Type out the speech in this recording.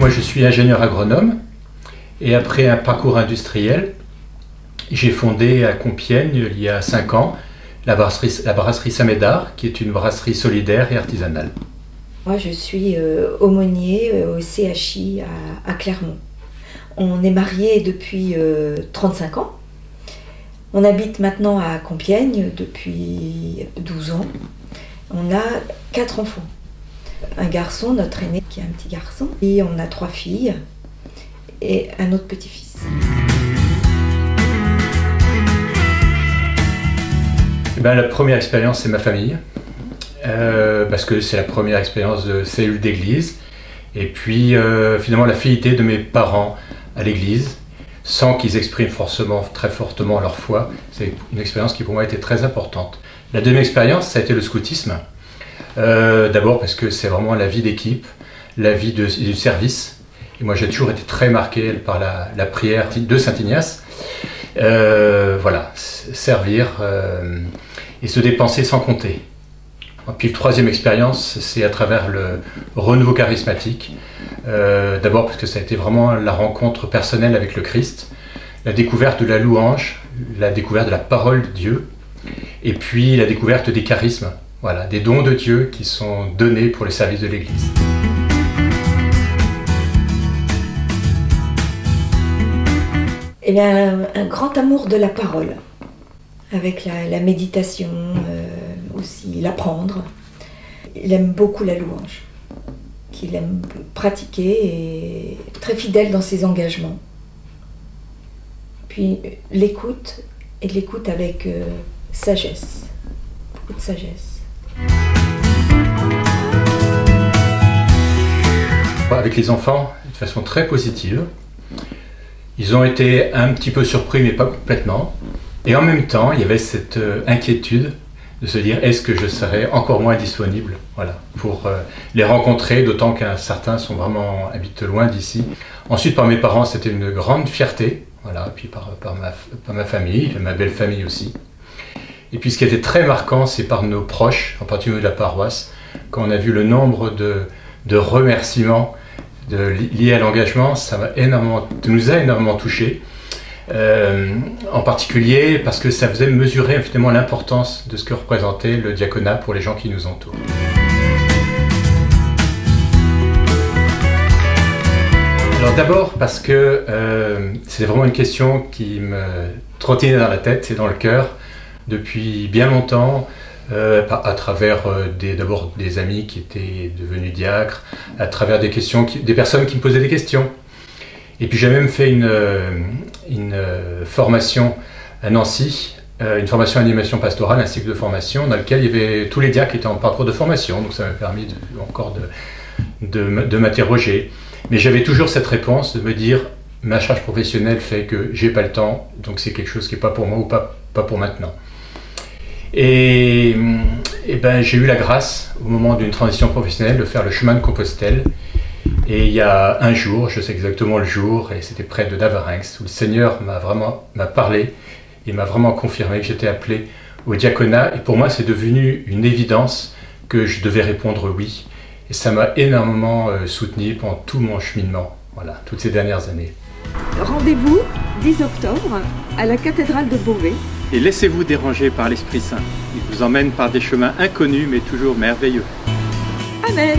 Moi je suis ingénieur agronome et après un parcours industriel, j'ai fondé à Compiègne il y a 5 ans la brasserie Saint-Médard, qui est une brasserie solidaire et artisanale. Moi je suis aumônier au CHI à Clermont. On est mariés depuis 35 ans. On habite maintenant à Compiègne depuis 12 ans. On a 4 enfants. Un garçon, notre aîné qui est un petit garçon, et on a 3 filles et un autre petit-fils. La première expérience, c'est ma famille, parce que c'est la première expérience de cellule d'église, et puis finalement la fidélité de mes parents à l'église, sans qu'ils expriment forcément très fortement leur foi. C'est une expérience qui pour moi a été très importante. La deuxième expérience, ça a été le scoutisme. D'abord parce que c'est vraiment la vie d'équipe, la vie du service. Et moi j'ai toujours été très marqué par la prière de Saint Ignace. Voilà, servir et se dépenser sans compter. Et puis la troisième expérience, c'est à travers le renouveau charismatique. D'abord parce que ça a été vraiment la rencontre personnelle avec le Christ, la découverte de la louange, la découverte de la parole de Dieu, et puis la découverte des charismes. Voilà, des dons de Dieu qui sont donnés pour le service de l'Église. Il a un grand amour de la parole, avec la méditation, aussi l'apprendre. Il aime beaucoup la louange, qu'il aime pratiquer et très fidèle dans ses engagements. Puis l'écoute, et l'écoute avec sagesse, beaucoup de sagesse. Avec les enfants, de façon très positive. Ils ont été un petit peu surpris, mais pas complètement. Et en même temps, il y avait cette inquiétude de se dire, est-ce que je serai encore moins disponible, voilà, pour les rencontrer, d'autant qu'un certains habitent loin d'ici. Ensuite, par mes parents, c'était une grande fierté, voilà, puis par ma famille, ma belle famille aussi. Et puis ce qui était très marquant, c'est par nos proches, en particulier de la paroisse, quand on a vu le nombre de remerciements liés à l'engagement, ça nous a énormément touchés. En particulier parce que ça faisait mesurer finalement l'importance de ce que représentait le diaconat pour les gens qui nous entourent. Alors d'abord parce que c'est vraiment une question qui me trottinait dans la tête et dans le cœur depuis bien longtemps, à travers d'abord des amis qui étaient devenus diacres, à travers des personnes qui me posaient des questions. Et puis j'ai même fait une formation à Nancy, une formation d'animation pastorale, un cycle de formation dans lequel il y avait tous les diacres qui étaient en parcours de formation, donc ça m'a permis encore de m'interroger. Mais j'avais toujours cette réponse de me dire, ma charge professionnelle fait que j'ai pas le temps, donc c'est quelque chose qui n'est pas pour moi ou pas pour maintenant. Et j'ai eu la grâce, au moment d'une transition professionnelle, de faire le chemin de Compostelle. Et il y a un jour, je sais exactement le jour, et c'était près de Navarinx, où le Seigneur m'a parlé et m'a vraiment confirmé que j'étais appelé au diaconat. Et pour moi, c'est devenu une évidence que je devais répondre oui. Et ça m'a énormément soutenu pendant tout mon cheminement, voilà, toutes ces dernières années. Rendez-vous 10 octobre à la cathédrale de Beauvais. Et laissez-vous déranger par l'Esprit Saint. Il vous emmène par des chemins inconnus mais toujours merveilleux. Amen.